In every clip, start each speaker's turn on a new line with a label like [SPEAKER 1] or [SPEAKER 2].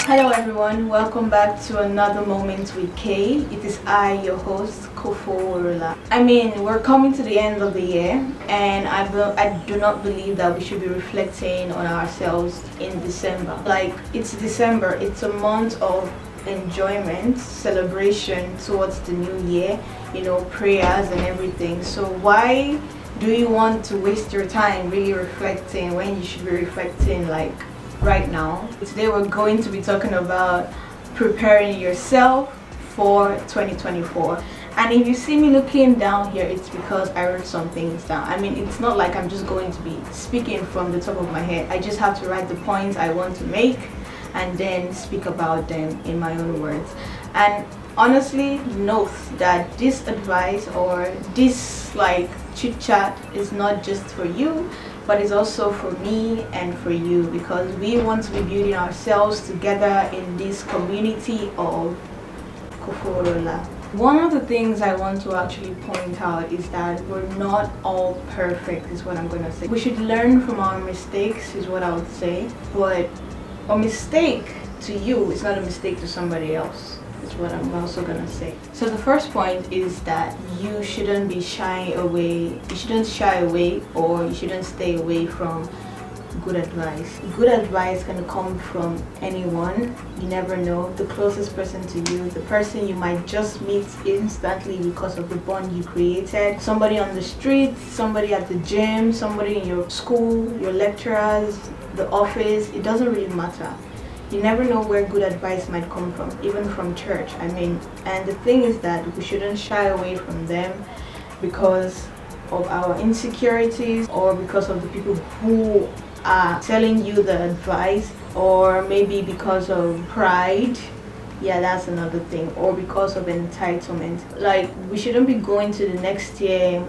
[SPEAKER 1] Hello everyone, welcome back to another Moment with Kay. It is I, your host, Kofo Orula. We're coming to the end of the year, and I do not believe that we should be reflecting on ourselves in December. It's December, it's a month of enjoyment, celebration towards the new year, prayers and everything. So why do you want to waste your time really reflecting when you should be reflecting right now? Today we're going to be talking about preparing yourself for 2024. And if you see me looking down here, it's because I wrote some things down. It's not like I'm just going to be speaking from the top of my head. I just have to write the points I want to make and then speak about them in my own words. And honestly, note that this advice or this chit chat is not just for you, but it's also for me and for you, because we want to be building ourselves together in this community of Koforola. One of the things I want to actually point out is that we're not all perfect, is what I'm going to say. We should learn from our mistakes, is what I would say, but a mistake to you is not a mistake to somebody else, is what I'm also going to say. So the first point is that you shouldn't shy away or you shouldn't stay away from good advice. Good advice can come from anyone. You never know. The closest person to you, the person you might just meet instantly because of the bond you created, somebody on the street, somebody at the gym, somebody in your school, your lecturers, the office. It doesn't really matter. You never know where good advice might come from, even from church. And the thing is that we shouldn't shy away from them because of our insecurities, or because of the people who are telling you the advice, or maybe because of pride. Yeah, that's another thing. Or because of entitlement. We shouldn't be going to the next year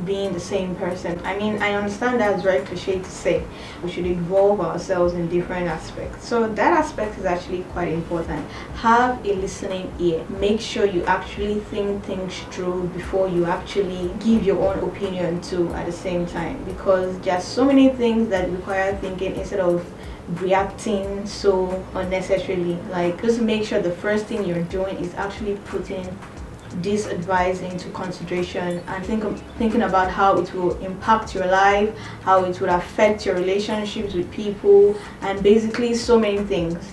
[SPEAKER 1] being the same person. I understand that's very cliche to say. We should evolve ourselves in different aspects. So that aspect is actually quite important. Have a listening ear. Make sure you actually think things through before you actually give your own opinion too at the same time, because there are so many things that require thinking instead of reacting so unnecessarily. Just make sure the first thing you're doing is actually putting this advice into consideration and thinking about how it will impact your life, how it will affect your relationships with people, and basically so many things.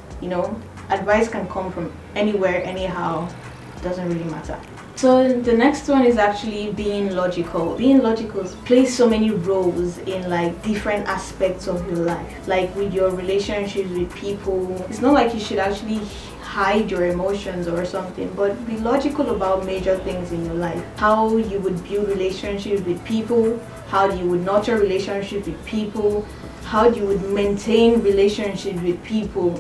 [SPEAKER 1] Advice can come from anywhere, anyhow. It doesn't really matter. So the next one is actually being logical. Being logical plays so many roles in different aspects of your life, with your relationships with people. It's not like you should actually hide your emotions or something, but be logical about major things in your life. How you would build relationships with people, how you would nurture relationships with people, how you would maintain relationships with people,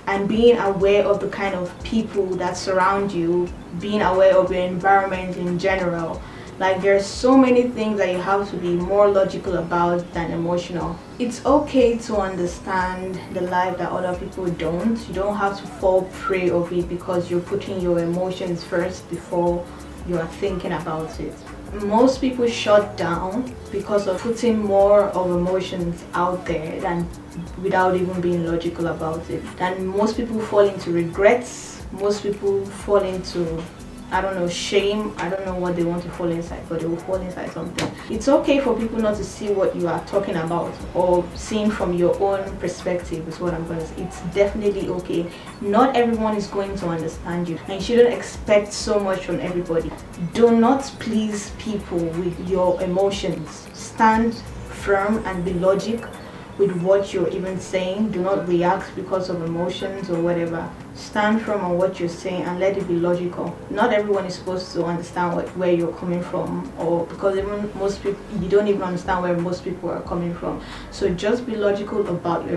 [SPEAKER 1] and being aware of the kind of people that surround you, being aware of your environment in general. There's so many things that you have to be more logical about than emotional. It's okay to understand the life that other people don't. You don't have to fall prey of it because you're putting your emotions first before you are thinking about it. Most people shut down because of putting more of emotions out there than without even being logical about it. And most people fall into regrets. Most people fall into shame. I don't know what they want to fall inside, but they will fall inside something. It's okay for people not to see what you are talking about or seeing from your own perspective, is what I'm going to say. It's definitely okay. Not everyone is going to understand you, and you shouldn't expect so much from everybody. Do not please people with your emotions. Stand firm and be logic with what you're even saying. Do not react because of emotions or whatever. Stand firm on what you're saying and let it be logical. Not everyone is supposed to understand where you're coming from, or because even most people, you don't even understand where most people are coming from. So just be logical about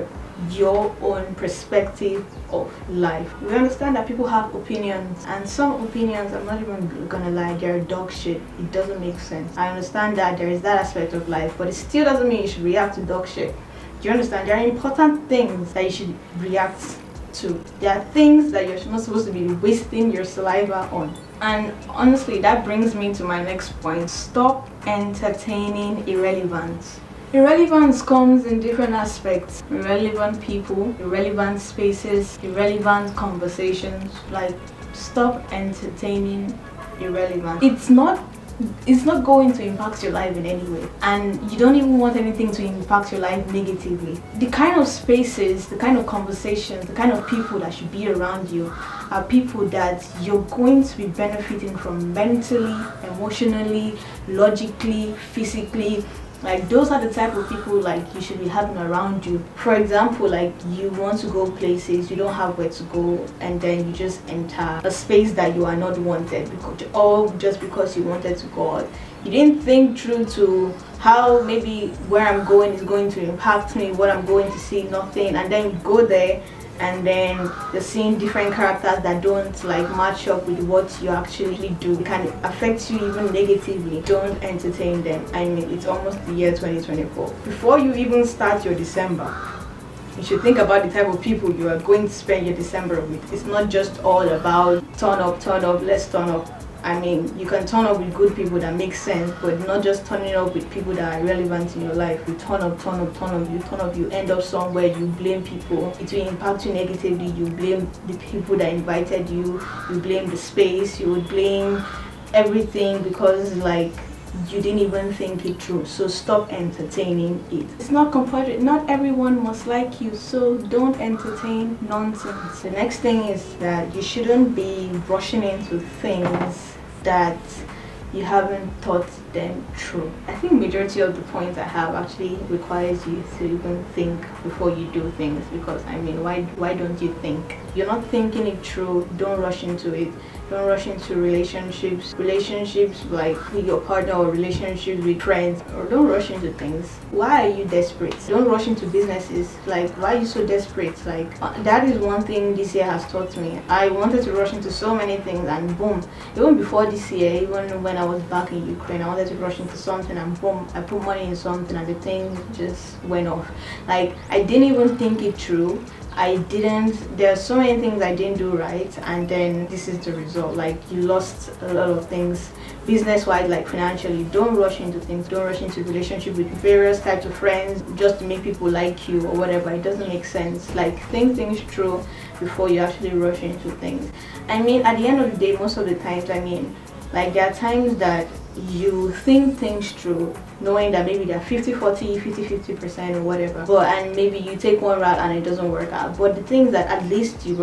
[SPEAKER 1] your own perspective of life. We understand that people have opinions, and some opinions, I'm not even gonna lie, they're dog shit. It doesn't make sense. I understand that there is that aspect of life, but it still doesn't mean you should react to dog shit. Do you understand? There are important things that you should react to. There are things that you're not supposed to be wasting your saliva on. And honestly, that brings me to my next point. Stop entertaining irrelevance. Irrelevance comes in different aspects. Irrelevant people, irrelevant spaces, irrelevant conversations. Like, stop entertaining irrelevant. It's not going to impact your life in any way, and you don't even want anything to impact your life negatively. The kind of spaces, the kind of conversations, the kind of people that should be around you are people that you're going to be benefiting from mentally, emotionally, logically, physically. Like, those are the type of people like you should be having around you. For example, like, you want to go places, you don't have where to go, and then you just enter a space that you are not wanted, just because you wanted to go out. You didn't think through to how maybe where I'm going is going to impact me, what I'm going to see, nothing, and then you go there and then you're seeing different characters that don't like match up with what you actually do. It can affect you even negatively. Don't entertain them. I mean, it's almost the year 2024. Before you even start your December, you should think about the type of people you are going to spend your December with. It's not just all about turn up, let's turn up. I mean, you can turn up with good people that make sense, but not just turning up with people that are relevant in your life. You turn up, you end up somewhere, you blame people. It will impact you negatively. You blame the people that invited you, you blame the space, you would blame everything because like you didn't even think it through. So stop entertaining it. It's not compulsory. Not everyone must like you, so don't entertain nonsense. The next thing is that you shouldn't be rushing into things that you haven't thought them through. I think majority of the points I have actually requires you to even think before you do things, because I mean, why don't you think? You're not thinking it through. Don't rush into it. Don't rush into relationships like with your partner, or relationships with friends, or don't rush into things. Why are you desperate? Don't rush into businesses. Like, why are you so desperate? Like, that is one thing this year has taught me. I wanted to rush into so many things, and boom, even before this year, even when I was back in Ukraine, I wanted to rush into something, and boom, I put money in something and the thing just went off. Like, I didn't even think it through. There are so many things I didn't do right, and then this is the result. Like, you lost a lot of things business-wise, like financially. Don't rush into things. Don't rush into relationship with various types of friends just to make people like you or whatever. It doesn't make sense. Like, think things through before you actually rush into things. I mean, at the end of the day, most of the times, I mean, like, there are times that you think things through, knowing that maybe they're 50-40, 50-50% or whatever, and maybe you take one route and it doesn't work out. But the thing that at least you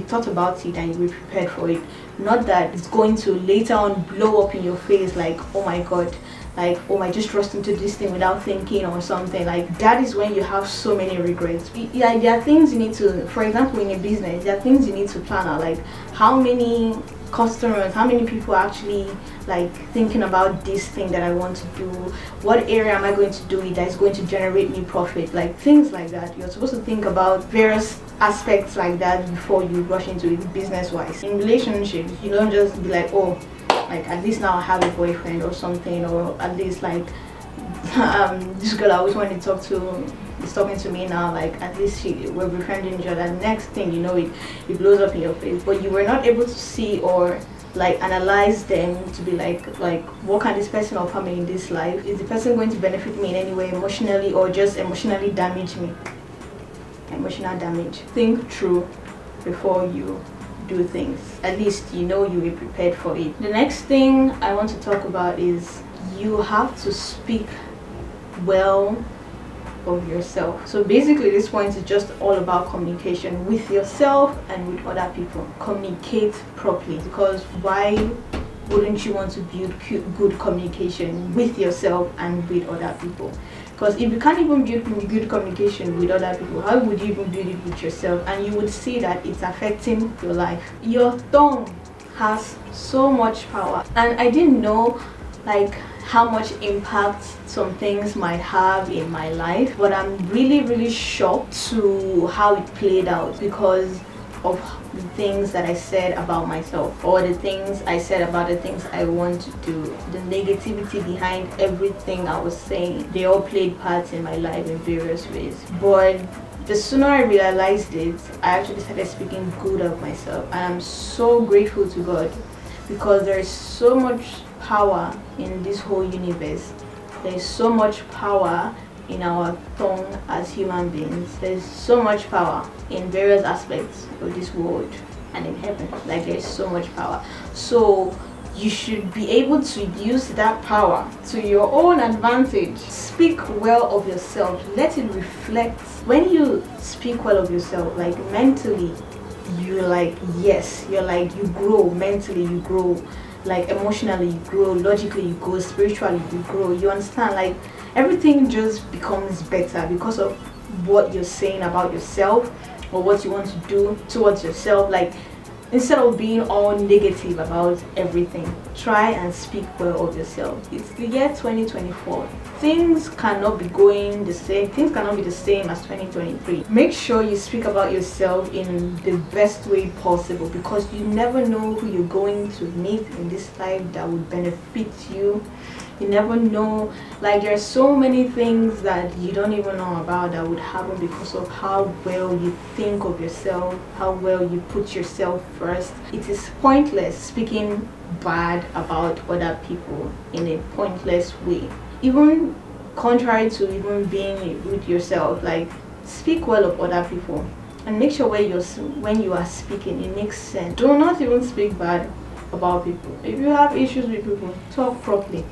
[SPEAKER 1] thought about it and you were prepared for it. Not that it's going to later on blow up in your face like, oh my god, like, oh, I just rushed into this thing without thinking or something. Like, that is when you have so many regrets. Yeah, there are things you need to, for example, in a business, there are things you need to plan out, like how many customers, how many people are actually like thinking about this thing that I want to do, what area am I going to do it that is going to generate me profit, like things like that. You're supposed to think about various aspects like that before you rush into it business wise. In relationships, you don't just be like, oh, like, at least now I have a boyfriend or something, or at least like this girl I always wanted to talk to is talking to me now, like at least we're befriending each other. Next thing you know, it blows up in your face. But you were not able to see or like analyze them to be like what can this person offer me in this life? Is the person going to benefit me in any way emotionally, or just emotionally damage me? Emotional damage. Think through before you do things. At least you know you were prepared for it. The next thing I want to talk about is you have to speak well of yourself. So basically this point is just all about communication with yourself and with other people. Communicate properly, because why wouldn't you want to build good communication with yourself and with other people? Because if you can't even build good communication with other people, how would you even build it with yourself? And you would see that it's affecting your life. Your tongue has so much power, and I didn't know like how much impact some things might have in my life, but I'm really shocked to how it played out because of the things that I said about myself, or the things I said about the things I want to do. The negativity behind everything I was saying, they all played parts in my life in various ways. But the sooner I realized it, I actually started speaking good of myself, and I'm so grateful to God, because there is so much power in this whole universe. There is so much power in our tongue as human beings. There's so much power in various aspects of this world and in heaven. Like, there's so much power. So you should be able to use that power to your own advantage. Speak well of yourself. Let it reflect. When you speak well of yourself, like mentally, you're like, yes, you're like, you grow mentally, you grow, like emotionally you grow, logically you grow, spiritually you grow. You understand? Like, everything just becomes better because of what you're saying about yourself or what you want to do towards yourself. Like, instead of being all negative about everything, try and speak well of yourself. It's the year 2024. Things cannot be going the same. Things cannot be the same as 2023. Make sure you speak about yourself in the best way possible, because you never know who you're going to meet in this life that would benefit you. You never know. Like, there are so many things that you don't even know about that would happen because of how well you think of yourself, how well you put yourself first. It is pointless speaking bad about other people in a pointless way, even contrary to even being with yourself. Like, speak well of other people and make sure when you are speaking, it makes sense. Do not even speak bad about people. If you have issues with people, talk properly.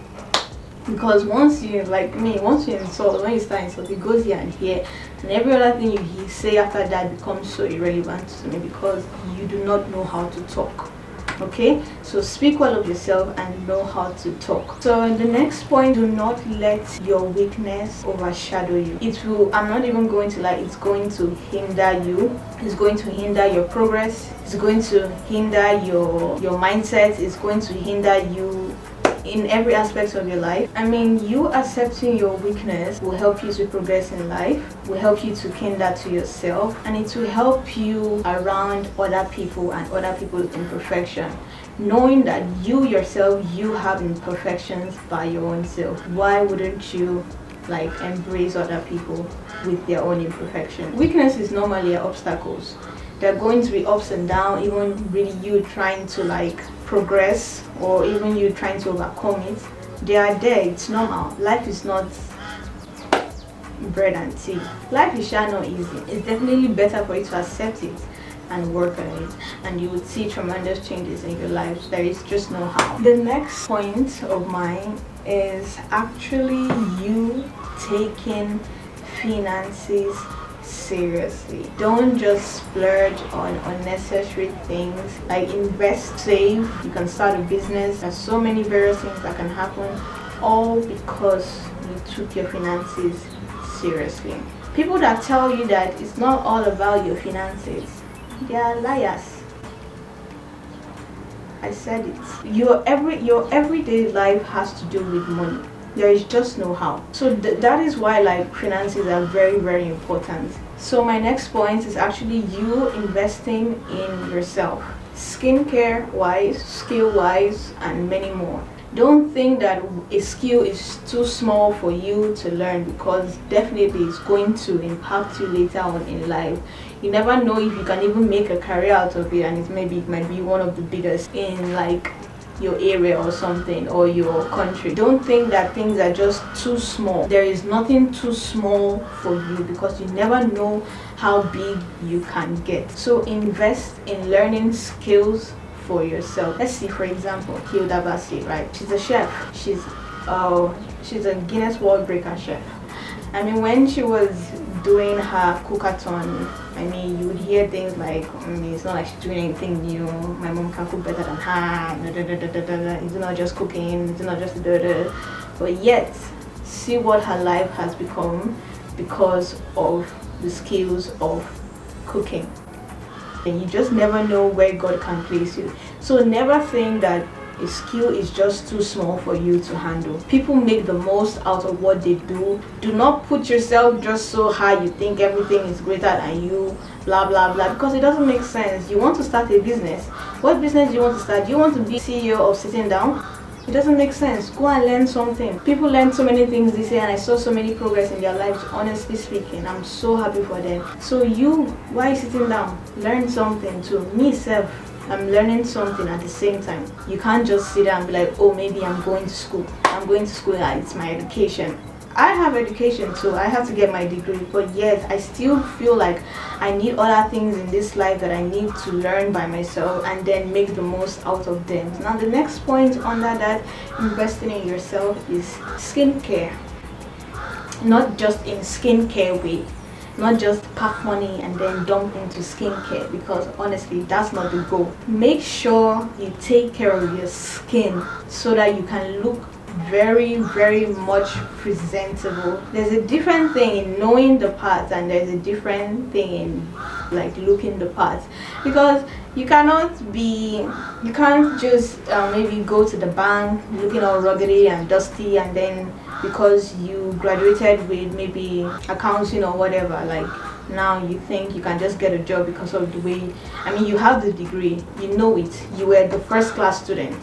[SPEAKER 1] Because once you, like me, once you insult, when you start insulting, it goes here and here, and every other thing you say after that becomes so irrelevant to me, because you do not know how to talk. Okay, so speak well of yourself and know how to talk. So in the next point, do not let your weakness overshadow you. It will, I'm not even going to lie, it's going to hinder you. It's going to hinder your progress. It's going to hinder your mindset. It's going to hinder you in every aspect of your life. I mean, you accepting your weakness will help you to progress in life, will help you to kin that to yourself, and it will help you around other people and other people's imperfection. Knowing that you yourself, you have imperfections by your own self. Why wouldn't you like embrace other people with their own imperfection? Weakness is normally obstacles. There are going to be ups and downs, even really you trying to like progress, or even you trying to overcome it. They are there. It's normal. Life is not bread and tea. Life is not easy. It's definitely better for you to accept it and work on it, and you would see tremendous changes in your life. There is just no how. The next point of mine is actually you taking finances seriously. Don't just splurge on unnecessary things. Like, invest, save. You can start a business. There's so many various things that can happen, all because you took your finances seriously. People that tell you that it's not all about your finances, they are liars. I said it. Your everyday life has to do with money. There is just no how. So that is why like finances are very, very important. So my next point is actually you investing in yourself, skincare wise, skill wise, and many more. Don't think that a skill is too small for you to learn, because definitely it's going to impact you later on in life. You never know if you can even make a career out of it, and it might be one of the biggest in like your area or something, or your country. Don't think that things are just too small. There is nothing too small for you, because you never know how big you can get. So invest in learning skills for yourself. Let's see, for example, Hilda Baci, right? She's a chef. She's a Guinness World Record chef. I mean, when she was doing her cookathon, I mean, you would hear things like, it's not like she's doing anything new. My mom can cook better than her. It's not just cooking. It's not just But yet, see what her life has become because of the skills of cooking. And you just never know where God can place you. So never think that a skill is just too small for you to handle. People make the most out of what they do. Do not put yourself just so high you think everything is greater than you, blah blah blah, because it doesn't make sense. You want to start a business. What business do you want to start? Do you want to be CEO of sitting down? It doesn't make sense. Go and learn something. People learn so many things this year, and I saw so many progress in their lives. Honestly speaking, I'm so happy for them. So you, why are you sitting down? Learn something too. Me self, I'm learning something at the same time. You can't just sit down and be like, oh, maybe I'm going to school. I'm going to school, it's my education. I have education too. I have to get my degree, but yet I still feel like I need other things in this life that I need to learn by myself and then make the most out of them. Now the next point under that, investing in yourself, is skincare. Not just in skincare way, not just pack money and then dump into skincare, because honestly that's not the goal. Make sure you take care of your skin so that you can look very much presentable. There's a different thing in knowing the parts and there's a different thing in like looking the parts, because you can't just maybe go to the bank looking all ruggedy and dusty, and then because you graduated with maybe accounting or whatever, like now you think you can just get a job because of the way, I mean, you have the degree, you know it, you were the first class student,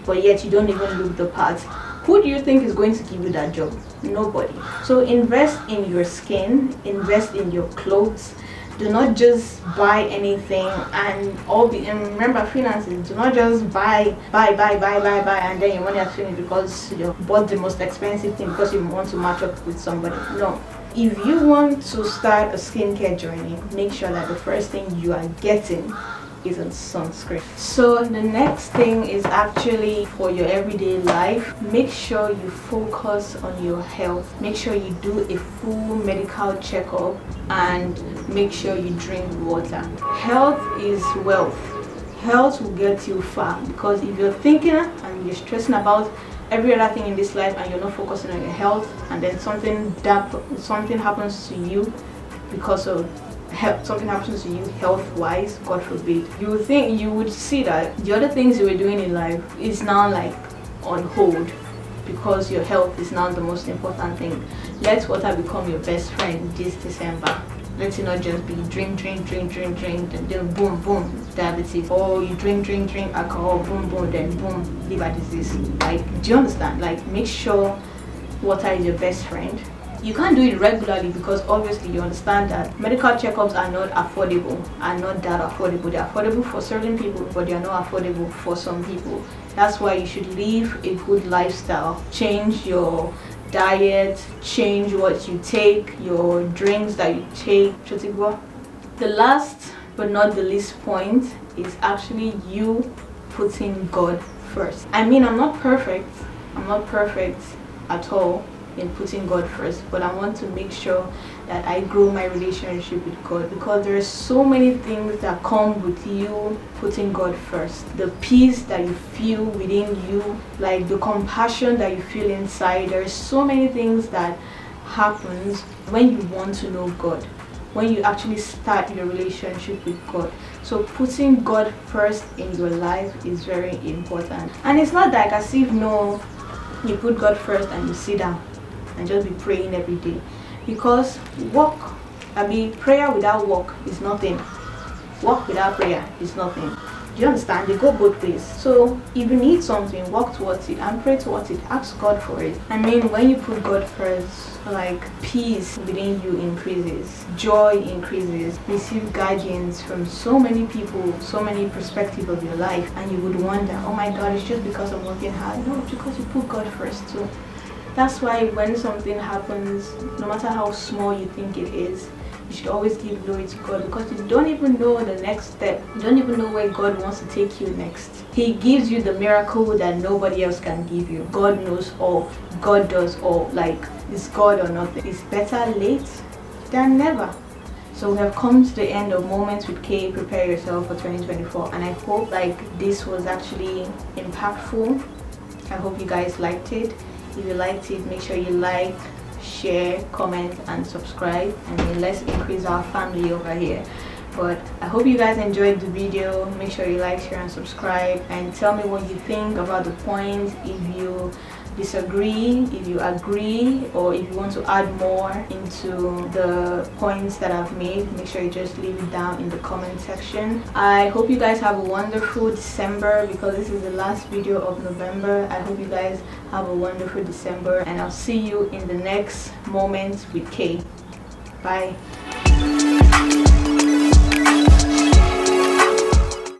[SPEAKER 1] but yet you don't even look the part. Who do you think is going to give you that job? Nobody. So invest in your skin, invest in your clothes. Do not just buy anything and remember, finances, do not just buy and then your money is finished because you bought the most expensive thing because you want to match up with somebody. No. If you want to start a skincare journey, make sure that the first thing you are getting is a sunscreen. So the next thing is actually for your everyday life. Make sure you focus on your health. Make sure you do a full medical checkup and make sure you drink water. Health is wealth. Health will get you far, because if you're thinking and you're stressing about every other thing in this life and you're not focusing on your health, and then something happens to you because of something happens to you health-wise, God forbid, you would see that the other things you were doing in life is now like on hold because your health is now the most important thing. Let water become your best friend this December. Let it not just be drink, and then boom, diabetes. Or you drink alcohol, boom, then boom, liver disease. Like, do you understand? Like, make sure water is your best friend. You can't do it regularly because obviously you understand that medical checkups are not affordable, They're affordable for certain people, but they're not affordable for some people. That's why you should live a good lifestyle. Change your diet, change what you take, your drinks that you take. The last but not the least point is actually you putting God first. I mean, I'm not perfect at all in putting God first, but I want to make sure that I grow my relationship with God, because there are so many things that come with you putting God first. The peace that you feel within you, like the compassion that you feel inside. There are so many things that happens when you want to know God, when you actually start your relationship with God. So putting God first in your life is very important. And it's not like as if you put God first and you sit down and just be praying every day, because prayer without work is nothing. Work without prayer is nothing. Do you understand? They go both ways. So if you need something, work towards it and pray towards it. Ask God for it. I mean, when you put God first, like, peace within you increases, joy increases, receive guidance from so many people, so many perspectives of your life, and you would wonder, oh my God, it's just because I'm working hard. No, it's because you put God first too. That's why when something happens, no matter how small you think it is, you should always give glory to God, because you don't even know the next step. You don't even know where God wants to take you next. He gives you the miracle that nobody else can give you. God knows all. God does all. Like, it's God or nothing. It's better late than never. So we have come to the end of Moments with K. Prepare yourself for 2024, and I hope this was actually impactful. I hope you guys liked it. If you liked it, make sure you like, share, comment and subscribe, and then let's increase our family over here. But I hope you guys enjoyed the video. Make sure you like, share and subscribe, and tell me what you think about the point. If you disagree, if you agree, or if you want to add more into the points that I've made, make sure you just leave it down in the comment section. I hope you guys have a wonderful December, because this is the last video of November. I hope you guys have a wonderful December, and I'll see you in the next Moment with K. Bye.